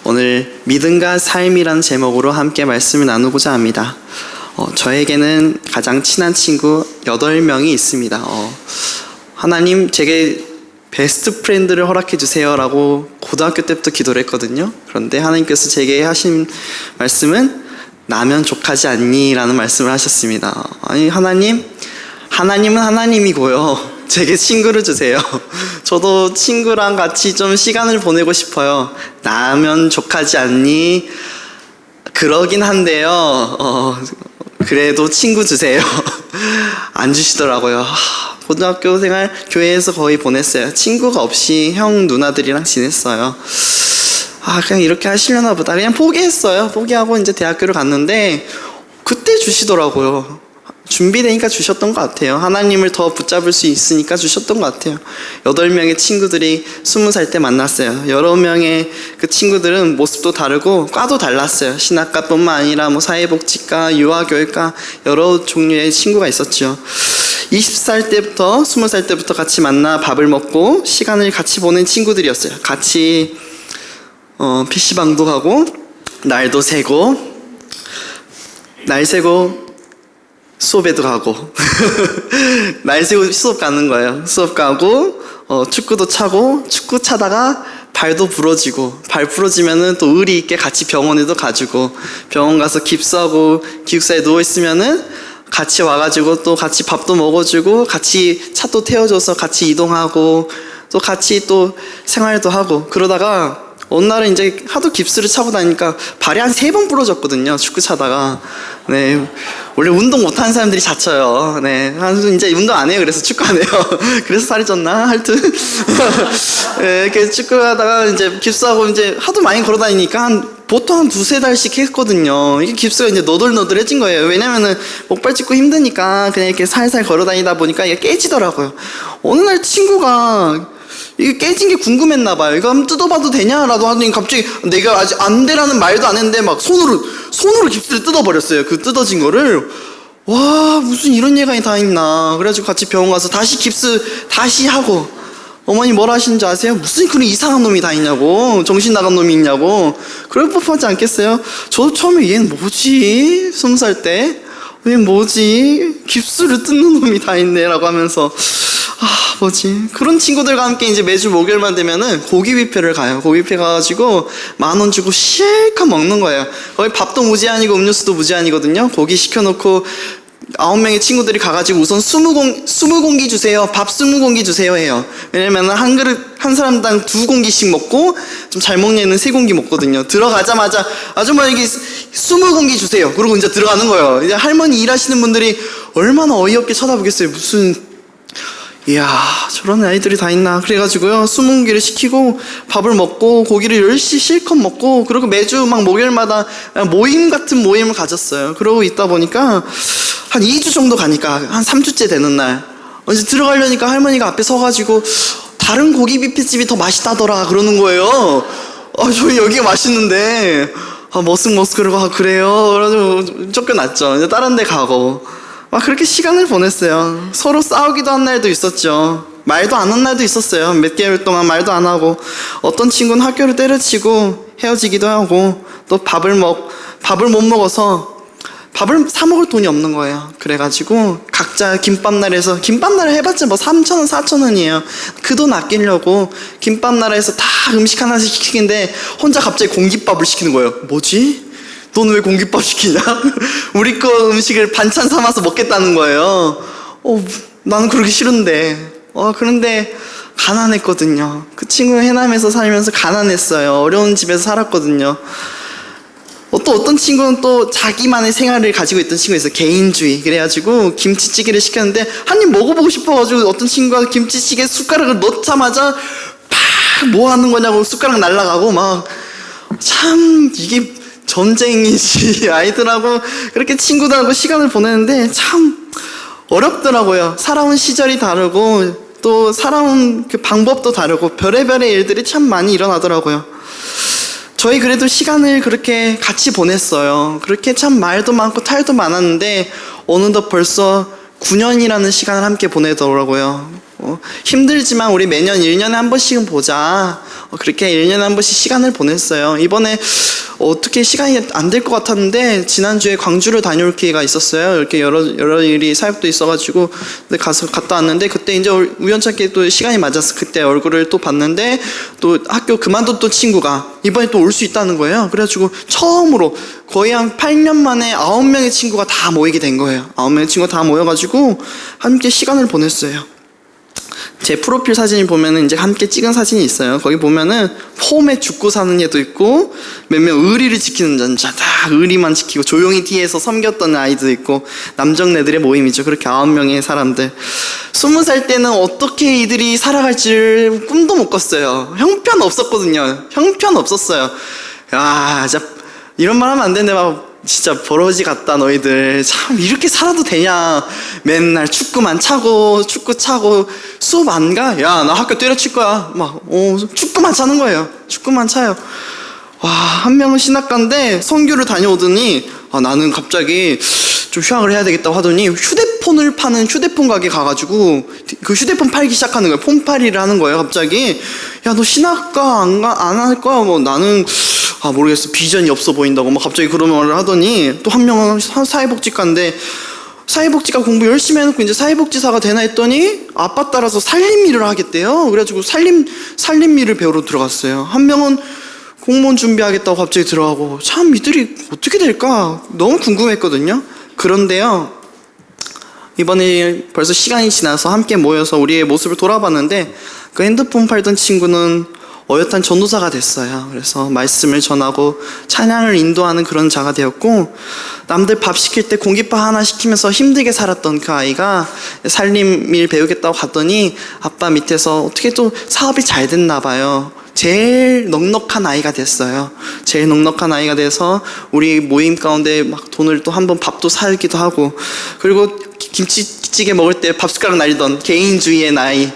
오늘 믿음과 삶이라는 제목으로 함께 말씀을 나누고자 합니다. 저에게는 가장 친한 친구 8명이 있습니다. 하나님 제게 베스트 프렌드를 허락해 주세요 라고 고등학교 때부터 기도를 했거든요. 그런데 하나님께서 제게 하신 말씀은 나면 족하지 않니? 라는 말씀을 하셨습니다. 아니, 하나님은 하나님이고요, 제게 친구를 주세요. 저도 친구랑 같이 좀 시간을 보내고 싶어요. 나면 족하지 않니? 그러긴 한데요, 그래도 친구 주세요. 안 주시더라고요. 고등학교 생활 교회에서 거의 보냈어요. 친구가 없이 형 누나들이랑 지냈어요. 그냥 이렇게 하시려나 보다. 그냥 포기했어요. 포기하고 이제 대학교를 갔는데 그때 주시더라고요. 준비되니까 주셨던 것 같아요. 하나님을 더 붙잡을 수 있으니까 주셨던 것 같아요. 8명의 친구들이 20살 때 만났어요. 여러 명의 그 친구들은 모습도 다르고 과도 달랐어요. 신학과뿐만 아니라 사회복지과, 유아교육과 여러 종류의 친구가 있었죠. 20살 때부터 20살 때부터 같이 만나 밥을 먹고 시간을 같이 보낸 친구들이었어요. 같이 PC방도 가고 날도 새고 수업에도 가고 날 새고 수업 가는 거예요. 수업 가고 축구도 차고, 축구 차다가 발도 부러지고, 발 부러지면은 또 의리 있게 같이 병원에도 가지고, 병원 가서 깁스하고 기숙사에 누워있으면은 같이 와가지고 또 같이 밥도 먹어주고, 같이 차도 태워줘서 같이 이동하고, 또 같이 또 생활도 하고. 그러다가 어느 날은 이제 하도 깁스를 차고 다니니까 발이 한 3번 부러졌거든요, 축구 차다가. 네, 원래 운동 못하는 사람들이 다쳐요. 네, 이제 운동 안 해요. 그래서 축구 안 해요. 그래서 살이 쪘나? 하여튼 네, 이렇게 축구하다가 이제 깁스하고 이제 하도 많이 걸어다니니까 보통 한 2-3달씩 했거든요. 이게 깁스가 이제 너덜너덜해진 거예요. 왜냐면은 목발 짚고 힘드니까 그냥 이렇게 살살 걸어다니다 보니까 이게 깨지더라고요. 어느 날 친구가 이게 깨진 게 궁금했나봐요. 이거 한번 뜯어봐도 되냐라고 하더니 갑자기 내가 아직 안 되라는 말도 안 했는데 막 손으로 깁스를 뜯어버렸어요. 그 뜯어진 거를. 와, 무슨 이런 예감이 다 있나. 그래가지고 같이 병원 가서 다시 깁스 다시 하고, 어머니 뭐라 하시는지 아세요? 무슨 그런 이상한 놈이 다 있냐고, 정신 나간 놈이 있냐고. 그럴 법하지 않겠어요? 저도 처음에 얘는 뭐지? 20살 때 얘 뭐지? 깁스를 뜯는 놈이 다 있네 라고 하면서 뭐지? 그런 친구들과 함께 이제 매주 목요일만 되면은 고기 뷔페를 가요. 고기 뷔페 가가지고 10,000원 주고 실컷 먹는 거예요. 거기 밥도 무제한이고 음료수도 무제한이거든요. 고기 시켜놓고 9명의 친구들이 가가지고 우선 20공기 주세요. 밥 20공기 주세요 해요. 왜냐면 한 사람당 2공기씩 먹고, 좀 잘 먹는 애는 3공기 먹거든요. 들어가자마자 아줌마 여기 20공기 주세요. 그러고 이제 들어가는 거예요. 이제 할머니 일하시는 분들이 얼마나 어이없게 쳐다보겠어요. 이야, 저런 아이들이 다 있나. 그래가지고요, 20공기를 시키고 밥을 먹고 고기를 열심히 실컷 먹고, 그리고 매주 막 목요일마다 모임 같은 모임을 가졌어요. 그러고 있다 보니까 한 2주 정도 가니까 한 3주째 되는 날 이제 들어가려니까 할머니가 앞에 서가지고 다른 고기 뷔페집이 더 맛있다더라 그러는 거예요. 저희 여기가 맛있는데 머쓱머쓱 그래요. 그래가지고 쫓겨났죠. 이제 다른 데 가고 그렇게 시간을 보냈어요. 서로 싸우기도 한 날도 있었죠. 말도 안 한 날도 있었어요. 몇 개월 동안 말도 안 하고, 어떤 친구는 학교를 때려치고 헤어지기도 하고, 또 밥을 못 먹어서 밥을 사 먹을 돈이 없는 거예요. 그래가지고 각자 김밥나라에서, 김밥나라 해봤자 3,000원 4,000원이에요 그 돈 아끼려고 김밥나라에서 다 음식 하나씩 시키는데 혼자 갑자기 공깃밥을 시키는 거예요. 뭐지? 넌 왜 공깃밥 시키냐? 우리 거 음식을 반찬 삼아서 먹겠다는 거예요. 나는 그러기 싫은데. 그런데 가난했거든요. 그 친구는 해남에서 살면서 가난했어요. 어려운 집에서 살았거든요. 또 어떤 친구는 또 자기만의 생활을 가지고 있던 친구가 있어요. 개인주의. 그래가지고 김치찌개를 시켰는데 한 입 먹어보고 싶어가지고 어떤 친구가 김치찌개에 숟가락을 넣자마자 뭐 하는 거냐고 숟가락 날아가고 참 이게 전쟁이지. 아이들하고 그렇게 친구들하고 시간을 보내는데 참 어렵더라고요. 살아온 시절이 다르고 또 살아온 그 방법도 다르고 별의별의 일들이 참 많이 일어나더라고요. 저희 그래도 시간을 그렇게 같이 보냈어요. 그렇게 참 말도 많고 탈도 많았는데 어느덧 벌써 9년이라는 시간을 함께 보내더라고요. 힘들지만 우리 매년 1년에 한 번씩은 보자. 그렇게 1년에 한 번씩 시간을 보냈어요. 이번에 어떻게 시간이 안 될 것 같았는데 지난주에 광주를 다녀올 기회가 있었어요. 이렇게 여러 일이 사역도 있어가지고 근데 갔다 왔는데 그때 이제 우연찮게 또 시간이 맞았어. 그때 얼굴을 또 봤는데 또 학교 그만뒀던 친구가 이번에 또 올 수 있다는 거예요. 그래가지고 처음으로 거의 한 8년 만에 9명의 친구가 다 모이게 된 거예요. 9명의 친구가 다 모여가지고 함께 시간을 보냈어요. 제 프로필 사진을 보면은 이제 함께 찍은 사진이 있어요. 거기 보면은 폼에 죽고 사는 애도 있고 몇몇 의리를 지키는 남자 다 의리만 지키고 조용히 뒤에서 섬겼던 아이도 있고 남정네들의 모임이죠. 그렇게 9명의 사람들. 20살 때는 어떻게 이들이 살아갈지를 꿈도 못 꿨어요. 형편 없었거든요. 형편 없었어요. 야, 진짜 이런 말 하면 안 되는데 막 진짜 버러지 같다 너희들. 참 이렇게 살아도 되냐. 맨날 축구만 차고 축구 차고 수업 안 가? 야, 나 학교 때려칠 거야. 막 축구만 차는 거예요. 축구만 차요. 와, 한 명은 신학과인데 선교를 다녀오더니 나는 갑자기 좀 휴학을 해야 되겠다고 하더니 휴대폰을 파는 휴대폰 가게 가가지고 그 휴대폰 팔기 시작하는 거예요. 폰팔이를 하는 거예요. 갑자기 야, 너 신학과 안 할 거야? 뭐 나는 모르겠어. 비전이 없어 보인다고 막 갑자기 그런 말을 하더니 또 한 명은 사회복지과인데 사회복지과 공부 열심히 해놓고 이제 사회복지사가 되나 했더니 아빠 따라서 살림일을 하겠대요. 그래가지고 살림일을 배우러 들어갔어요. 한 명은 공무원 준비하겠다고 갑자기 들어가고 참 이들이 어떻게 될까 너무 궁금했거든요. 그런데요, 이번에 벌써 시간이 지나서 함께 모여서 우리의 모습을 돌아봤는데 그 핸드폰 팔던 친구는 어엿한 전도사가 됐어요. 그래서 말씀을 전하고 찬양을 인도하는 그런 자가 되었고 남들 밥 시킬 때 공깃밥 하나 시키면서 힘들게 살았던 그 아이가 살림일 배우겠다고 갔더니 아빠 밑에서 어떻게 또 사업이 잘 됐나 봐요. 제일 넉넉한 아이가 됐어요. 제일 넉넉한 아이가 돼서 우리 모임 가운데 막 돈을 또 한번 밥도 사기도 하고 그리고 김치찌개 먹을 때 밥숟가락 날리던 개인주의의 나이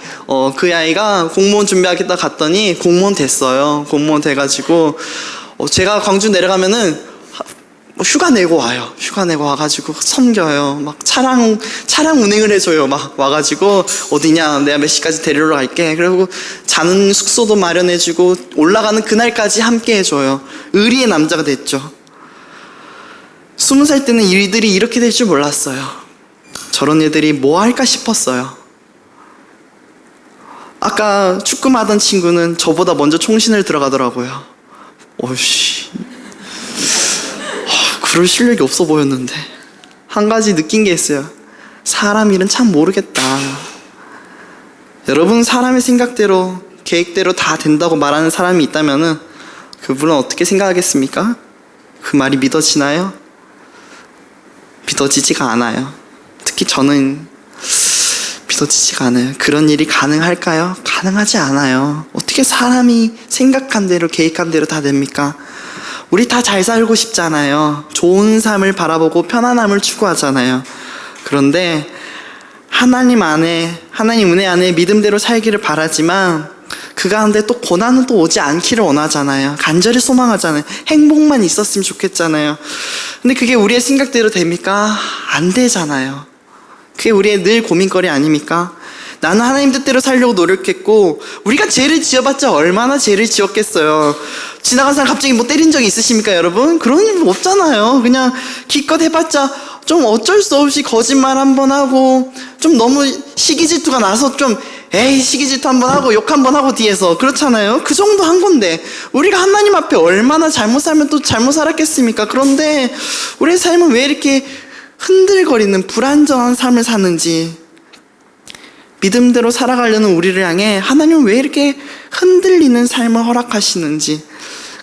그 아이가 공무원 준비하겠다 갔더니 공무원 됐어요. 공무원 돼가지고 제가 광주 내려가면은 휴가 내고 와요. 휴가 내고 와가지고 섬겨요. 막 차량 운행을 해줘요. 막 와가지고 어디냐 내가 몇 시까지 데리러 갈게. 그리고 자는 숙소도 마련해주고 올라가는 그날까지 함께 해줘요. 의리의 남자가 됐죠. 20살 때는 일들이 이렇게 될 줄 몰랐어요. 저런 애들이 뭐 할까 싶었어요. 아까 축구하던 친구는 저보다 먼저 총신을 들어가더라고요. 그럴 실력이 없어 보였는데 한 가지 느낀 게 있어요. 사람 일은 참 모르겠다. 여러분 사람의 생각대로 계획대로 다 된다고 말하는 사람이 있다면은 그분은 어떻게 생각하겠습니까? 그 말이 믿어지나요? 믿어지지가 않아요. 특히 저는 믿어지지가 않아요. 그런 일이 가능할까요? 가능하지 않아요. 어떻게 사람이 생각한 대로 계획한 대로 다 됩니까? 우리 다 잘 살고 싶잖아요. 좋은 삶을 바라보고 편안함을 추구하잖아요. 그런데 하나님 은혜 안에 믿음대로 살기를 바라지만 그 가운데 또 고난은 또 오지 않기를 원하잖아요. 간절히 소망하잖아요. 행복만 있었으면 좋겠잖아요. 근데 그게 우리의 생각대로 됩니까? 안 되잖아요. 그게 우리의 늘 고민거리 아닙니까? 나는 하나님 뜻대로 살려고 노력했고 우리가 죄를 지어봤자 얼마나 죄를 지었겠어요. 지나간 사람 갑자기 뭐 때린 적이 있으십니까 여러분? 그런 일 없잖아요. 그냥 기껏 해봤자 좀 어쩔 수 없이 거짓말 한번 하고 좀 너무 시기질투가 나서 좀 에이 시기질투 한번 하고 욕 한번 하고 뒤에서 그렇잖아요. 그 정도 한 건데 우리가 하나님 앞에 얼마나 잘못 살면 또 잘못 살았겠습니까? 그런데 우리의 삶은 왜 이렇게 흔들거리는 불안정한 삶을 사는지, 믿음대로 살아가려는 우리를 향해 하나님은 왜 이렇게 흔들리는 삶을 허락하시는지,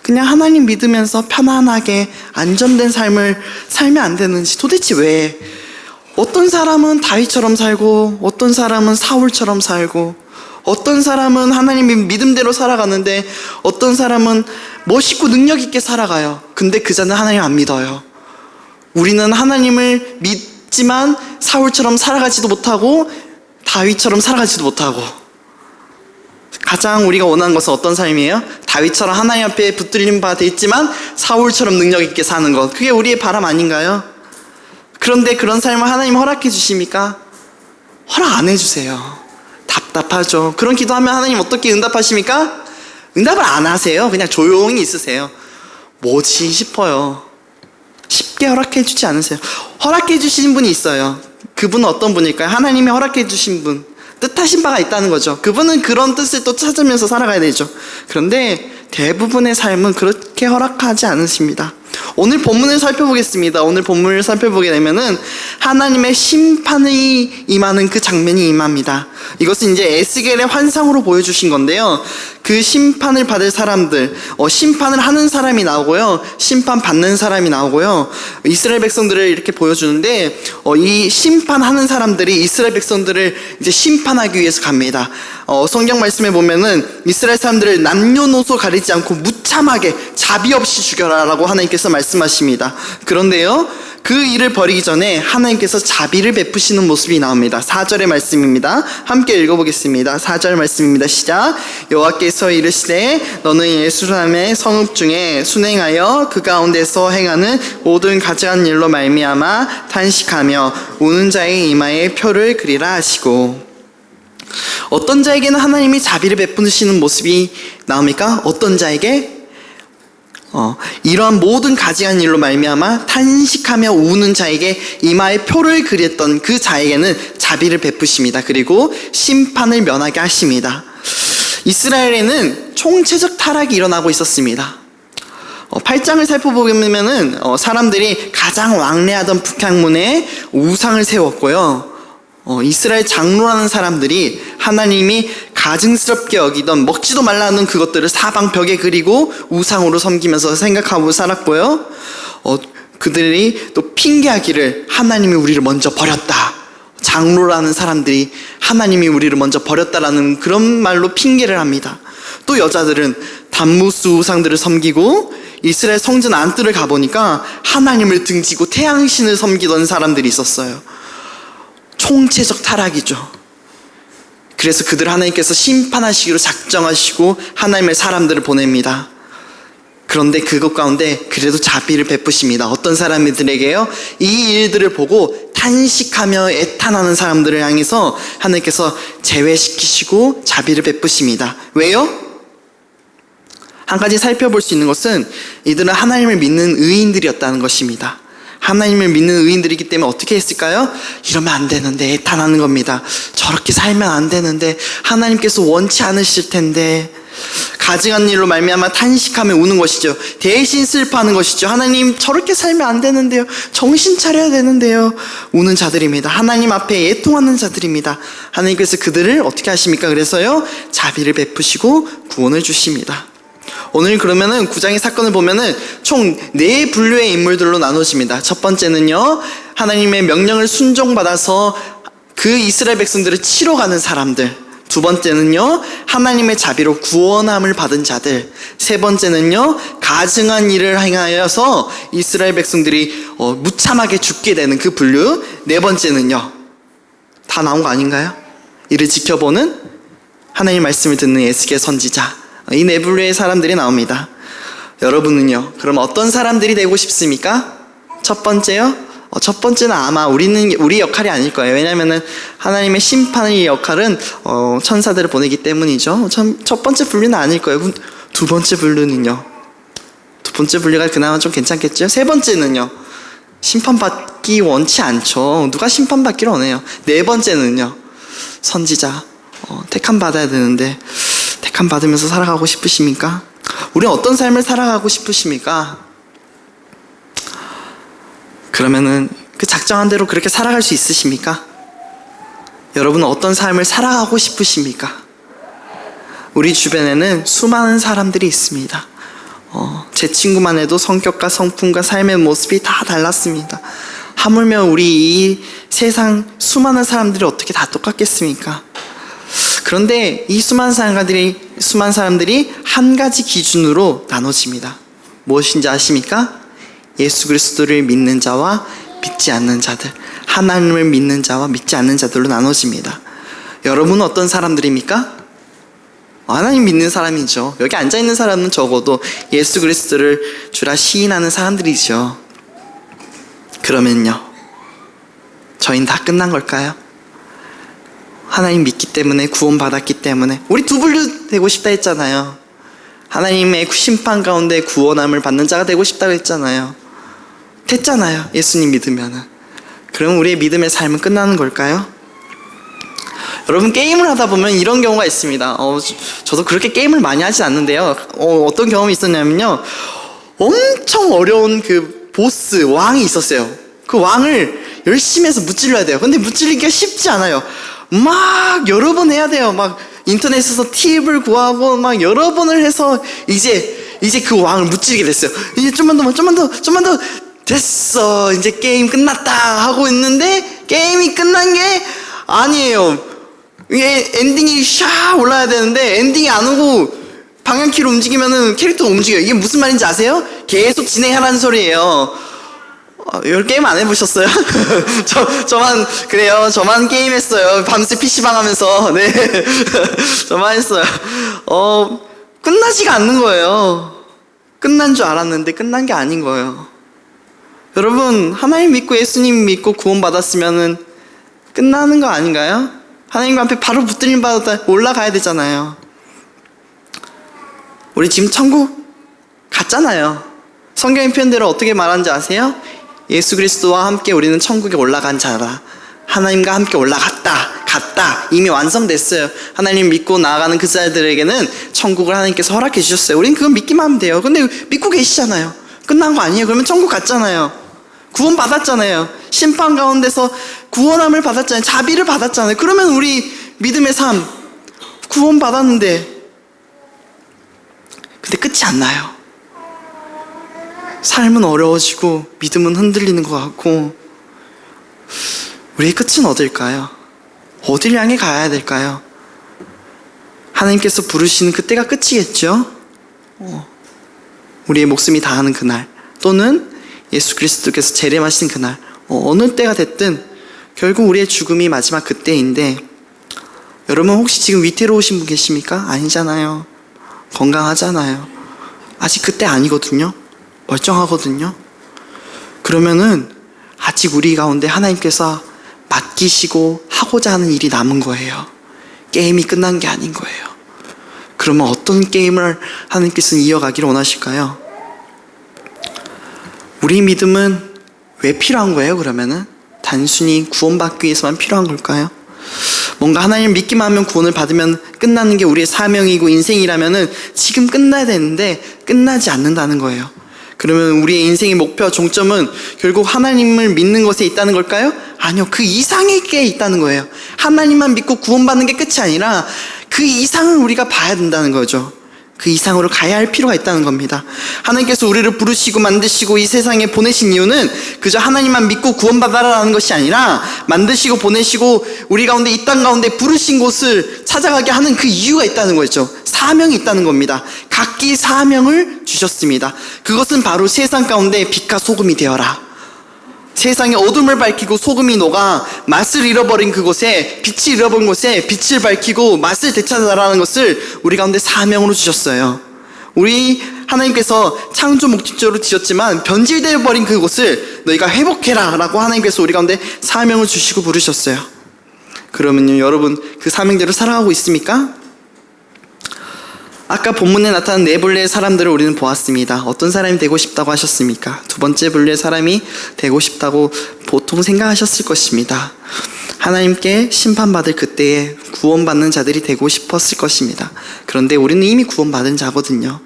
그냥 하나님 믿으면서 편안하게 안정된 삶을 살면 안 되는지, 도대체 왜? 어떤 사람은 다윗처럼 살고 어떤 사람은 사울처럼 살고 어떤 사람은 하나님 믿음대로 살아가는데 어떤 사람은 멋있고 능력 있게 살아가요. 근데 그 자는 하나님 안 믿어요. 우리는 하나님을 믿지만 사울처럼 살아가지도 못하고 다윗처럼 살아가지도 못하고, 가장 우리가 원하는 것은 어떤 삶이에요? 다윗처럼 하나님 앞에 붙들림 바 돼 있지만 사울처럼 능력 있게 사는 것, 그게 우리의 바람 아닌가요? 그런데 그런 삶을 하나님 허락해 주십니까? 허락 안 해주세요. 답답하죠. 그런 기도하면 하나님 어떻게 응답하십니까? 응답을 안 하세요. 그냥 조용히 있으세요. 뭐지 싶어요. 쉽게 허락해 주지 않으세요. 허락해 주신 분이 있어요. 그분은 어떤 분일까요? 하나님이 허락해 주신 분, 뜻하신 바가 있다는 거죠. 그분은 그런 뜻을 또 찾으면서 살아가야 되죠. 그런데 대부분의 삶은 그렇게 허락하지 않으십니다. 오늘 본문을 살펴보겠습니다. 오늘 본문을 살펴보게 되면은 하나님의 심판이 임하는 그 장면이 임합니다. 이것은 이제 에스겔의 환상으로 보여주신 건데요. 그 심판을 받을 사람들, 심판을 하는 사람이 나오고요, 심판받는 사람이 나오고요, 이스라엘 백성들을 이렇게 보여주는데, 이 심판하는 사람들이 이스라엘 백성들을 이제 심판하기 위해서 갑니다. 성경 말씀에 보면은 이스라엘 사람들을 남녀노소 가리지 않고 무참하게 자비 없이 죽여라라고 하나님께서 말씀하십니다. 그런데요, 그 일을 벌이기 전에 하나님께서 자비를 베푸시는 모습이 나옵니다. 4절의 말씀입니다. 함께 읽어보겠습니다. 4절 말씀입니다. 시작. 여호와께서 이르시되 너는 예루살렘의 성읍 중에 순행하여 그 가운데서 행하는 모든 가증한 일로 말미암아 탄식하며 우는 자의 이마에 표를 그리라 하시고. 어떤 자에게는 하나님이 자비를 베푸시는 모습이 나옵니까? 어떤 자에게? 이러한 모든 가증한 일로 말미암아 탄식하며 우는 자에게 이마에 표를 그렸던 그 자에게는 자비를 베푸십니다. 그리고 심판을 면하게 하십니다. 이스라엘에는 총체적 타락이 일어나고 있었습니다. 8장을 살펴보면은 사람들이 가장 왕래하던 북향문에 우상을 세웠고요, 이스라엘 장로라는 사람들이 하나님이 가증스럽게 여기던 먹지도 말라는 그것들을 사방 벽에 그리고 우상으로 섬기면서 생각하고 살았고요, 그들이 또 핑계하기를 하나님이 우리를 먼저 버렸다, 장로라는 사람들이 하나님이 우리를 먼저 버렸다라는 그런 말로 핑계를 합니다. 또 여자들은 단무스 우상들을 섬기고 이스라엘 성전 안뜰을 가보니까 하나님을 등지고 태양신을 섬기던 사람들이 있었어요. 총체적 타락이죠. 그래서 그들 하나님께서 심판하시기로 작정하시고 하나님의 사람들을 보냅니다. 그런데 그것 가운데 그래도 자비를 베푸십니다. 어떤 사람들에게요? 이 일들을 보고 탄식하며 애탄하는 사람들을 향해서 하나님께서 제외시키시고 자비를 베푸십니다. 왜요? 한 가지 살펴볼 수 있는 것은 이들은 하나님을 믿는 의인들이었다는 것입니다. 하나님을 믿는 의인들이기 때문에 어떻게 했을까요? 이러면 안 되는데, 애탄하는 겁니다. 저렇게 살면 안 되는데, 하나님께서 원치 않으실 텐데, 가증한 일로 말미암아 탄식하며 우는 것이죠. 대신 슬퍼하는 것이죠. 하나님, 저렇게 살면 안 되는데요, 정신 차려야 되는데요. 우는 자들입니다. 하나님 앞에 애통하는 자들입니다. 하나님께서 그들을 어떻게 하십니까? 그래서요, 자비를 베푸시고 구원을 주십니다. 오늘 그러면은 9장의 사건을 보면은 총 4분류의 인물들로 나눠집니다. 첫 번째는요, 하나님의 명령을 순종받아서 그 이스라엘 백성들을 치러 가는 사람들. 두 번째는요, 하나님의 자비로 구원함을 받은 자들. 세 번째는요, 가증한 일을 행하여서 이스라엘 백성들이 무참하게 죽게 되는 그 분류. 네 번째는요, 다 나온 거 아닌가요? 이를 지켜보는 하나님의 말씀을 듣는 에스겔 선지자. 이 네 분류의 사람들이 나옵니다. 여러분은요, 그럼 어떤 사람들이 되고 싶습니까? 첫 번째요? 첫 번째는 아마 우리 역할이 아닐 거예요. 왜냐면은 하나님의 심판의 역할은 천사들을 보내기 때문이죠. 첫 번째 분류는 아닐 거예요. 그럼 두 번째 분류는요? 두 번째 분류가 그나마 좀 괜찮겠죠? 세 번째는요? 심판받기 원치 않죠. 누가 심판받기를 원해요? 네 번째는요? 선지자. 택함 받아야 되는데 택함 받으면서 살아가고 싶으십니까? 우리는 어떤 삶을 살아가고 싶으십니까? 그러면은 그 작정한 대로 그렇게 살아갈 수 있으십니까? 여러분은 어떤 삶을 살아가고 싶으십니까? 우리 주변에는 수많은 사람들이 있습니다. 제 친구만 해도 성격과 성품과 삶의 모습이 다 달랐습니다. 하물며 우리 이 세상 수많은 사람들이 어떻게 다 똑같겠습니까? 그런데 이 수많은 사람들이 한 가지 기준으로 나눠집니다. 무엇인지 아십니까? 예수 그리스도를 믿는 자와 믿지 않는 자들, 하나님을 믿는 자와 믿지 않는 자들로 나눠집니다. 여러분은 어떤 사람들입니까? 하나님 믿는 사람이죠. 여기 앉아있는 사람은 적어도 예수 그리스도를 주라 시인하는 사람들이죠. 그러면요, 저희는 다 끝난 걸까요? 하나님 믿기 때문에, 구원받았기 때문에. 우리 두 분류 되고 싶다 했잖아요. 하나님의 심판 가운데 구원함을 받는 자가 되고 싶다고 했잖아요. 됐잖아요, 예수님 믿으면은. 그럼 우리의 믿음의 삶은 끝나는 걸까요? 여러분, 게임을 하다 보면 이런 경우가 있습니다. 저도 그렇게 게임을 많이 하진 않는데요. 어떤 경험이 있었냐면요, 엄청 어려운 그 보스, 왕이 있었어요. 그 왕을 열심히 해서 무찔러야 돼요. 근데 무찔리기가 쉽지 않아요. 막 여러 번 해야 돼요. 막 인터넷에서 팁을 구하고 막 여러 번을 해서 이제 그 왕을 무찌르게 됐어요. 이제 좀만 더 됐어, 이제 게임 끝났다 하고 있는데 게임이 끝난 게 아니에요. 이게 엔딩이 샤 올라야 되는데 엔딩이 안 오고 방향키로 움직이면은 캐릭터가 움직여요. 이게 무슨 말인지 아세요? 계속 진행하라는 소리예요. 이런 게임 안 해보셨어요? 저만 그래요. 저만 게임했어요. 밤새 PC방 하면서. 네. 저만 했어요. 끝나지가 않는 거예요. 끝난 줄 알았는데 끝난 게 아닌 거예요. 여러분, 하나님 믿고 예수님 믿고 구원받았으면은 끝나는 거 아닌가요? 하나님과 앞에 바로 붙들림 받아 올라가야 되잖아요. 우리 지금 천국 갔잖아요. 성경의 표현대로 어떻게 말하는지 아세요? 예수 그리스도와 함께 우리는 천국에 올라간 자라. 하나님과 함께 올라갔다, 갔다, 이미 완성됐어요. 하나님 믿고 나아가는 그 자들에게는 천국을 하나님께서 허락해 주셨어요. 우린 그건 믿기만 하면 돼요. 근데 믿고 계시잖아요. 끝난 거 아니에요. 그러면 천국 갔잖아요. 구원 받았잖아요. 심판 가운데서 구원함을 받았잖아요. 자비를 받았잖아요. 그러면 우리 믿음의 삶, 구원 받았는데 근데 끝이 안 나요. 삶은 어려워지고 믿음은 흔들리는 것 같고, 우리의 끝은 어딜까요? 어딜 향해 가야 될까요? 하나님께서 부르시는 그때가 끝이겠죠? 우리의 목숨이 다하는 그날, 또는 예수 그리스도께서 재림하신 그날, 어느 때가 됐든 결국 우리의 죽음이 마지막 그때인데, 여러분 혹시 지금 위태로우신 분 계십니까? 아니잖아요. 건강하잖아요. 아직 그때 아니거든요. 멀쩡하거든요. 그러면은 아직 우리 가운데 하나님께서 맡기시고 하고자 하는 일이 남은 거예요. 게임이 끝난 게 아닌 거예요. 그러면 어떤 게임을 하나님께서는 이어가기를 원하실까요? 우리 믿음은 왜 필요한 거예요, 그러면은? 단순히 구원받기 위해서만 필요한 걸까요? 뭔가 하나님 믿기만 하면 구원을 받으면 끝나는 게 우리의 사명이고 인생이라면은 지금 끝나야 되는데 끝나지 않는다는 거예요. 그러면 우리의 인생의 목표와 종점은 결국 하나님을 믿는 것에 있다는 걸까요? 아니요, 그 이상의 게 있다는 거예요. 하나님만 믿고 구원받는 게 끝이 아니라 그 이상을 우리가 봐야 된다는 거죠. 그 이상으로 가야 할 필요가 있다는 겁니다. 하나님께서 우리를 부르시고 만드시고 이 세상에 보내신 이유는 그저 하나님만 믿고 구원받아라라는 것이 아니라 만드시고 보내시고 우리 가운데 이 땅 가운데 부르신 곳을 찾아가게 하는 그 이유가 있다는 거죠. 사명이 있다는 겁니다. 각기 사명을 주셨습니다. 그것은 바로 세상 가운데 빛과 소금이 되어라. 세상의 어둠을 밝히고 소금이 녹아 맛을 잃어버린 그곳에, 빛이 잃어버린 곳에 빛을 밝히고 맛을 되찾아라는 것을 우리 가운데 사명으로 주셨어요. 우리 하나님께서 창조 목적으로 지었지만 변질되어 버린 그곳을 너희가 회복해라 라고 하나님께서 우리 가운데 사명을 주시고 부르셨어요. 그러면요, 여러분 그 사명대로 살아가고 있습니까? 아까 본문에 나타난 네 분류의 사람들을 우리는 보았습니다. 어떤 사람이 되고 싶다고 하셨습니까? 두 번째 분류의 사람이 되고 싶다고 보통 생각하셨을 것입니다. 하나님께 심판받을 그때에 구원받는 자들이 되고 싶었을 것입니다. 그런데 우리는 이미 구원받은 자거든요.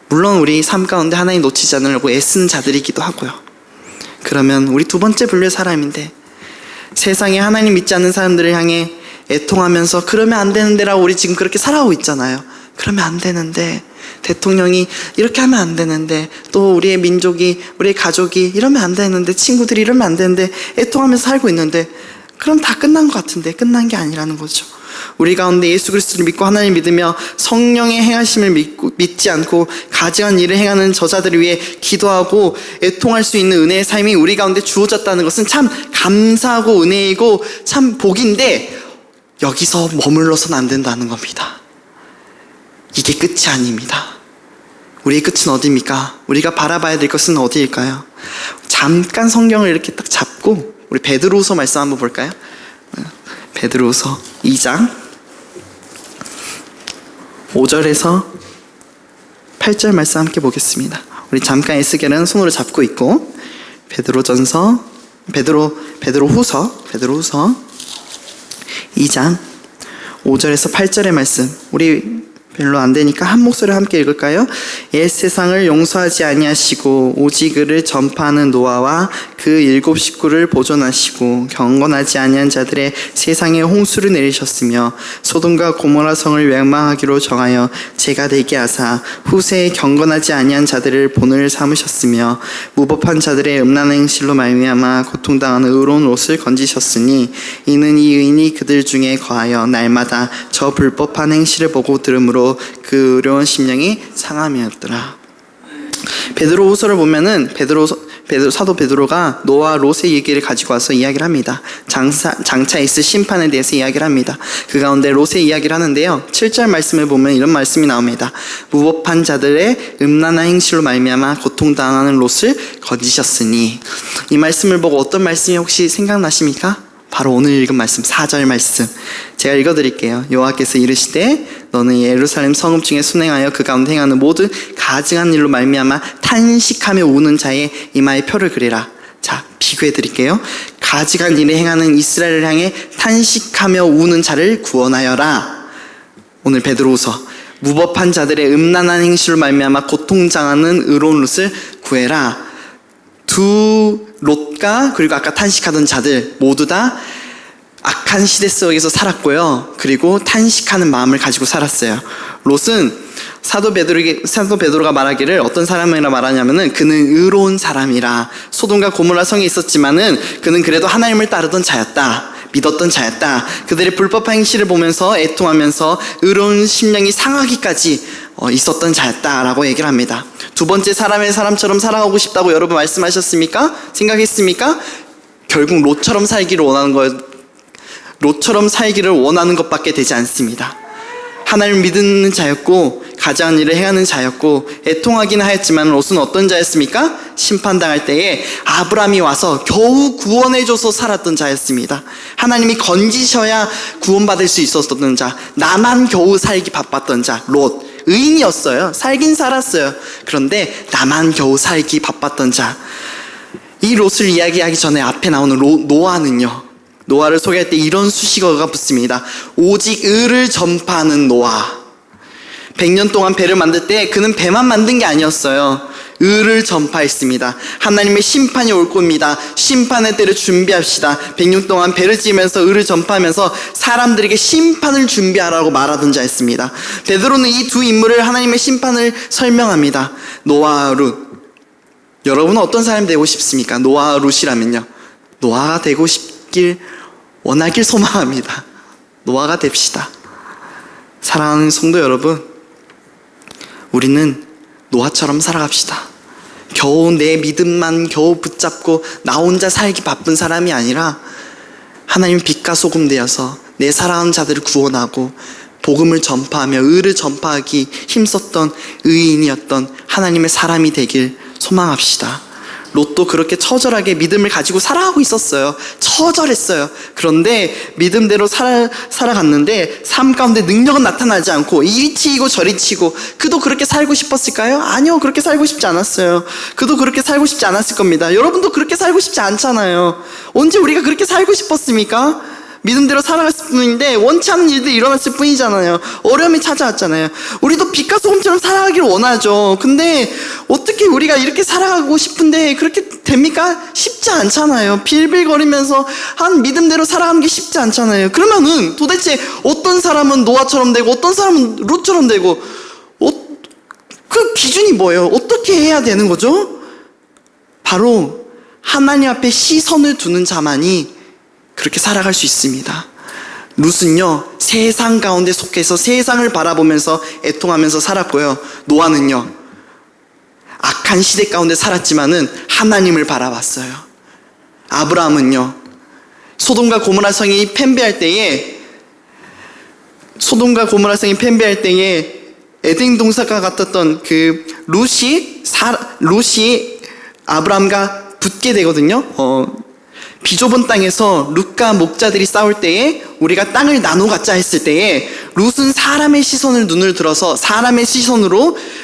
물론 우리 삶 가운데 하나님 놓치지 않으려고 애쓰는 자들이기도 하고요. 그러면 우리 두 번째 분류의 사람인데, 세상에 하나님 믿지 않는 사람들을 향해 애통하면서 그러면 안 되는데 라고 우리 지금 그렇게 살아가고 있잖아요. 그러면 안 되는데, 대통령이 이렇게 하면 안 되는데, 또 우리의 민족이, 우리의 가족이 이러면 안 되는데, 친구들이 이러면 안 되는데 애통하면서 살고 있는데, 그럼 다 끝난 것 같은데 끝난 게 아니라는 거죠. 우리 가운데 예수 그리스도를 믿고 하나님 믿으며 성령의 행하심을 믿지 않고 가증한 일을 행하는 저자들을 위해 기도하고 애통할 수 있는 은혜의 삶이 우리 가운데 주어졌다는 것은 참 감사하고 은혜이고 참 복인데, 여기서 머물러서는 안 된다는 겁니다. 이게 끝이 아닙니다. 우리의 끝은 어디입니까? 우리가 바라봐야 될 것은 어디일까요? 잠깐 성경을 이렇게 딱 잡고 우리 베드로후서 말씀 한번 볼까요? 베드로후서 2장 5절에서 8절 말씀 함께 보겠습니다. 우리 잠깐 에스겔은 손으로 잡고 있고 베드로후서 2장 5절에서 8절의 말씀, 우리 별로 안 되니까 한 목소리로 함께 읽을까요? 옛 세상을 용서하지 아니하시고 오직 의를 전파하는 노아와 그 7 식구를 보존하시고 경건하지 아니한 자들의 세상에 홍수를 내리셨으며 소돔과 고모라 성을 멸망하기로 정하여 재가 되게 하사 후세에 경건하지 아니한 자들을 본을 삼으셨으며 무법한 자들의 음란 행실로 말미암아 고통당하는 의로운 옷을 건지셨으니 이는 이 의인이 그들 중에 거하여 날마다 저 불법한 행실을 보고 들으므로 그 어려운 심령이 상함이었더라. 베드로후서를 보면은 사도 베드로가 노아 롯의 얘기를 가지고 와서 이야기를 합니다. 장차 있을 심판에 대해서 이야기를 합니다. 그 가운데 롯의 이야기를 하는데요, 7절 말씀을 보면 이런 말씀이 나옵니다. 무법한 자들의 음란한 행실로 말미암아 고통당하는 롯을 건지셨으니. 이 말씀을 보고 어떤 말씀이 혹시 생각나십니까? 바로 오늘 읽은 말씀, 4절 말씀 제가 읽어드릴게요. 여호와께서 이르시되 너는 예루살렘 성읍 중에 순행하여 그 가운데 행하는 모든 가증한 일로 말미암아 탄식하며 우는 자의 이마에 표를 그리라. 자, 비교해드릴게요. 가증한 일을 행하는 이스라엘을 향해 탄식하며 우는 자를 구원하여라. 오늘 베드로후서 무법한 자들의 음란한 행실로 말미암아 고통당하는 의로운 롯을 구해라. 두 롯과 그리고 아까 탄식하던 자들 모두 다 악한 시대 속에서 살았고요. 그리고 탄식하는 마음을 가지고 살았어요. 롯은 사도 베드로가 말하기를 어떤 사람이라 말하냐면은 그는 의로운 사람이라. 소돔과 고모라 성에 있었지만은 그는 그래도 하나님을 따르던 자였다. 믿었던 자였다. 그들의 불법한 행실을 보면서 애통하면서 의로운 심령이 상하기까지 있었던 자였다라고 얘기를 합니다. 두 번째 사람처럼 살아가고 싶다고 여러분 말씀하셨습니까? 생각했습니까? 결국 롯처럼 살기를 원하는 것밖에 되지 않습니다. 하나님을 믿는 자였고 가증한 일을 행하는 자였고 애통하기는 하였지만 롯은 어떤 자였습니까? 심판당할 때에 아브라함이 와서 겨우 구원해줘서 살았던 자였습니다. 하나님이 건지셔야 구원받을 수 있었던 자, 나만 겨우 살기 바빴던 자, 롯. 의인이었어요. 살긴 살았어요. 그런데 나만 겨우 살기 바빴던 자. 이 롯을 이야기하기 전에 앞에 나오는 노아는요, 노아를 소개할 때 이런 수식어가 붙습니다. 오직 의를 전파하는 노아. 100년 동안 배를 만들 때 그는 배만 만든 게 아니었어요. 의를 전파했습니다. 하나님의 심판이 올 겁니다. 심판의 때를 준비합시다. 100년 동안 배를 지으면서 의를 전파하면서 사람들에게 심판을 준비하라고 말하던 자였습니다. 베드로는 이 두 인물을 하나님의 심판을 설명합니다. 노아와 룻. 여러분은 어떤 사람이 되고 싶습니까? 노아와 룻이라면요, 노아가 되고 싶길 원하길 소망합니다. 노아가 됩시다. 사랑하는 성도 여러분, 우리는 노아처럼 살아갑시다. 겨우 내 믿음만 겨우 붙잡고 나 혼자 살기 바쁜 사람이 아니라 하나님 빛과 소금 되어서 내 사랑하는 자들을 구원하고 복음을 전파하며 의를 전파하기 힘썼던 의인이었던 하나님의 사람이 되길 소망합시다. 롯도 그렇게 처절하게 믿음을 가지고 살아가고 있었어요. 처절했어요. 그런데 믿음대로 살아갔는데 삶 가운데 능력은 나타나지 않고 이리 치이고 저리 치고. 그도 그렇게 살고 싶었을까요? 아니요, 그렇게 살고 싶지 않았어요. 그도 그렇게 살고 싶지 않았을 겁니다. 여러분도 그렇게 살고 싶지 않잖아요. 언제 우리가 그렇게 살고 싶었습니까? 믿음대로 살아갔을 뿐인데 원치 않는 일들이 일어났을 뿐이잖아요. 어려움이 찾아왔잖아요. 우리도 빛과 소금처럼 살아가기를 원하죠. 근데 어떻게 우리가 이렇게 살아가고 싶은데 그렇게 됩니까? 쉽지 않잖아요. 빌빌거리면서 한 믿음대로 살아가는 게 쉽지 않잖아요. 그러면은 도대체 어떤 사람은 노아처럼 되고 어떤 사람은 롯처럼 되고 그 기준이 뭐예요? 어떻게 해야 되는 거죠? 바로 하나님 앞에 시선을 두는 자만이 그렇게 살아갈 수 있습니다. 룻은요, 세상 가운데 속해서 세상을 바라보면서 애통하면서 살았고요. 노아는요, 악한 시대 가운데 살았지만은 하나님을 바라봤어요. 아브라함은요, 소돔과 고모라 성이 팽배할 때에 에덴 동산과 같았던 그 룻이 아브라함과 붙게 되거든요. 비좁은 땅에서 룻과 목자들이 싸울 때에 우리가 땅을 나눠 갖자 했을 때에 룻은 사람의 시선으로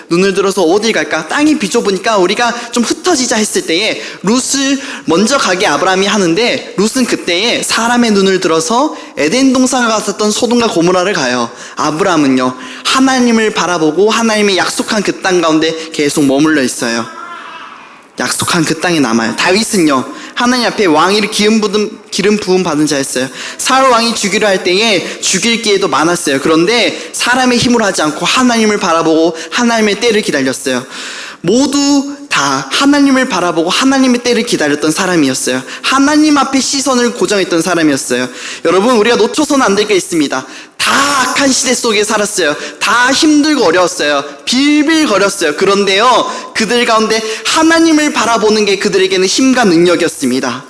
눈을 들어서 어딜 갈까? 땅이 비좁으니까 우리가 좀 흩어지자 했을 때에 룻을 먼저 가게 아브라함이 하는데 룻은 그때에 사람의 눈을 들어서 에덴 동산에 갔었던 소돔과 고모라를 가요. 아브라함은요, 하나님을 바라보고 하나님이 약속한 그 땅 가운데 계속 머물러 있어요. 약속한 그 땅에 남아요. 다윗은요, 하나님 앞에 왕위를 기름 부음 받은 자였어요. 사울 왕이 죽이려 할 때에 죽일 기회도 많았어요. 그런데 사람의 힘으로 하지 않고 하나님을 바라보고 하나님의 때를 기다렸어요. 모두 다 하나님을 바라보고 하나님의 때를 기다렸던 사람이었어요. 하나님 앞에 시선을 고정했던 사람이었어요. 여러분, 우리가 놓쳐서는 안 될 게 있습니다. 다 악한 시대 속에 살았어요. 다 힘들고 어려웠어요. 빌빌거렸어요. 그런데요, 그들 가운데 하나님을 바라보는 게 그들에게는 힘과 능력이었습니다.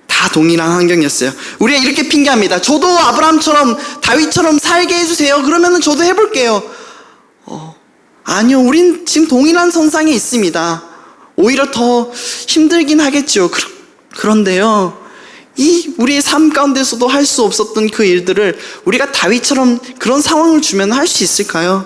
다 동일한 환경이었어요. 우리가 이렇게 핑계합니다. 저도 아브라함처럼 다윗처럼 살게 해주세요. 그러면 저도 해볼게요. 아니요, 우린 지금 동일한 선상에 있습니다. 오히려 더 힘들긴 하겠죠. 그런데요, 이 우리의 삶 가운데서도 할 수 없었던 그 일들을 우리가 다윗처럼 그런 상황을 주면 할 수 있을까요?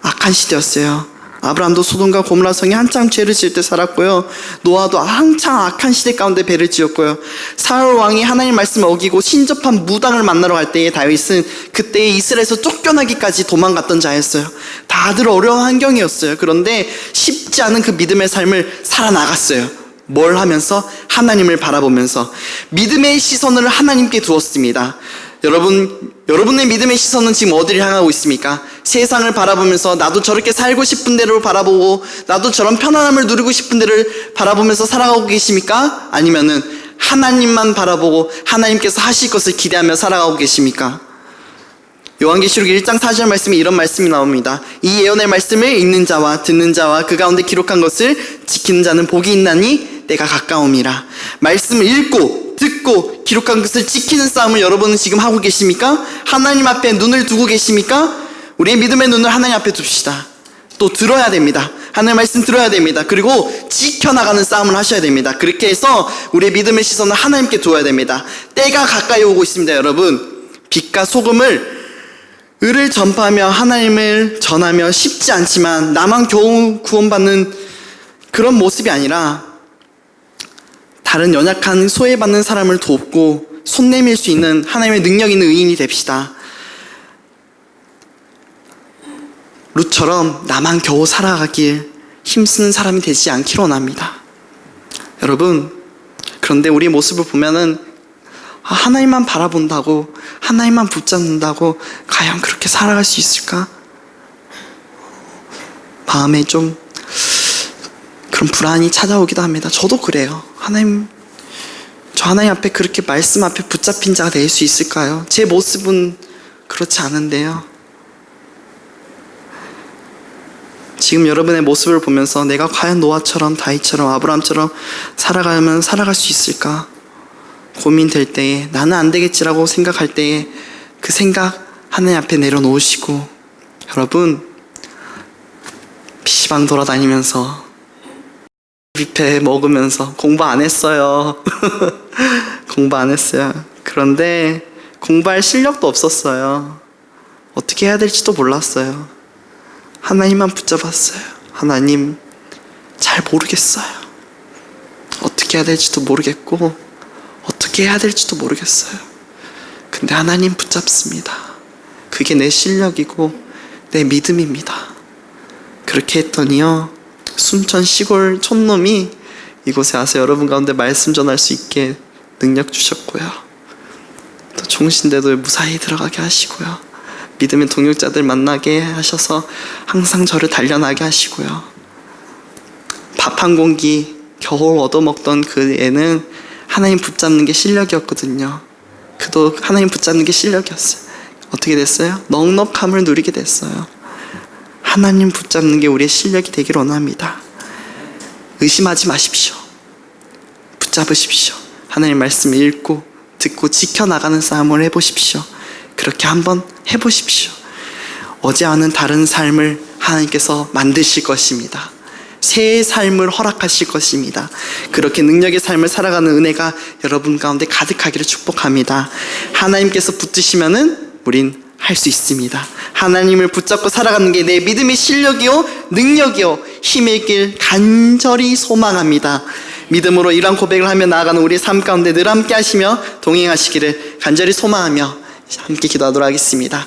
악한 시대였어요. 아브라함도 소돔과 고모라 성에 한창 죄를 지을 때 살았고요. 노아도 한창 악한 시대 가운데 배를 지었고요. 사울 왕이 하나님 말씀을 어기고 신접한 무당을 만나러 갈 때에 다윗은 그때에 이스라엘에서 쫓겨나기까지 도망갔던 자였어요. 다들 어려운 환경이었어요. 그런데 쉽지 않은 그 믿음의 삶을 살아나갔어요. 뭘 하면서? 하나님을 바라보면서 믿음의 시선을 하나님께 두었습니다. 여러분의 믿음의 시선은 지금 어디를 향하고 있습니까? 세상을 바라보면서 나도 저렇게 살고 싶은 대로 바라보고 나도 저런 편안함을 누리고 싶은 데를 바라보면서 살아가고 계십니까? 아니면은 하나님만 바라보고 하나님께서 하실 것을 기대하며 살아가고 계십니까? 요한계시록 1장 4절 말씀에 이런 말씀이 나옵니다. 이 예언의 말씀을 읽는 자와 듣는 자와 그 가운데 기록한 것을 지키는 자는 복이 있나니 때가 가까움이라. 말씀을 읽고 듣고 기록한 것을 지키는 싸움을 여러분은 지금 하고 계십니까? 하나님 앞에 눈을 두고 계십니까? 우리의 믿음의 눈을 하나님 앞에 둡시다. 또 들어야 됩니다. 하나님의 말씀 들어야 됩니다. 그리고 지켜나가는 싸움을 하셔야 됩니다. 그렇게 해서 우리의 믿음의 시선을 하나님께 두어야 됩니다. 때가 가까이 오고 있습니다. 여러분, 빛과 소금을 을을 전파하며 하나님을 전하며 쉽지 않지만 나만 겨우 구원받는 그런 모습이 아니라 다른 연약한 소외받는 사람을 돕고 손 내밀 수 있는 하나님의 능력 있는 의인이 됩시다. 룻처럼 나만 겨우 살아가길 힘쓰는 사람이 되지 않기를 원합니다. 여러분, 그런데 우리 모습을 보면은 하나님만 바라본다고, 하나님만 붙잡는다고 과연 그렇게 살아갈 수 있을까? 마음에 좀 그런 불안이 찾아오기도 합니다. 저도 그래요. 저 하나님 앞에 그렇게 말씀 앞에 붙잡힌 자가 될 수 있을까요? 제 모습은 그렇지 않은데요. 지금 여러분의 모습을 보면서 내가 과연 노아처럼 다윗처럼 아브라함처럼 살아갈 수 있을까? 고민될 때에, 나는 안 되겠지라고 생각할 때에 그 생각 하나님 앞에 내려놓으시고, 여러분, PC방 돌아다니면서 뷔페 먹으면서 공부 안 했어요. 공부 안 했어요. 그런데 공부할 실력도 없었어요. 어떻게 해야 될지도 몰랐어요. 하나님만 붙잡았어요. 하나님, 잘 모르겠어요. 어떻게 해야 될지도 모르겠고 어떻게 해야 될지도 모르겠어요. 근데 하나님 붙잡습니다. 그게 내 실력이고 내 믿음입니다. 그렇게 했더니요, 순천 시골 촌놈이 이곳에 와서 여러분 가운데 말씀 전할 수 있게 능력 주셨고요, 또 종신대도에 무사히 들어가게 하시고요, 믿음의 동역자들 만나게 하셔서 항상 저를 단련하게 하시고요, 밥 한 공기 겨우 얻어먹던 그 애는 하나님 붙잡는 게 실력이었거든요. 그도 하나님 붙잡는 게 실력이었어요. 어떻게 됐어요? 넉넉함을 누리게 됐어요. 하나님 붙잡는 게 우리의 실력이 되기를 원합니다. 의심하지 마십시오. 붙잡으십시오. 하나님 말씀 읽고 듣고 지켜나가는 싸움을 해보십시오. 그렇게 한번 해보십시오. 어제와는 다른 삶을 하나님께서 만드실 것입니다. 새 삶을 허락하실 것입니다. 그렇게 능력의 삶을 살아가는 은혜가 여러분 가운데 가득하기를 축복합니다. 하나님께서 붙드시면은 우린 할 수 있습니다. 하나님을 붙잡고 살아가는 게 내 믿음의 실력이요 능력이요 힘의 길 간절히 소망합니다. 믿음으로 이러한 고백을 하며 나아가는 우리의 삶 가운데 늘 함께 하시며 동행하시기를 간절히 소망하며 함께 기도하도록 하겠습니다.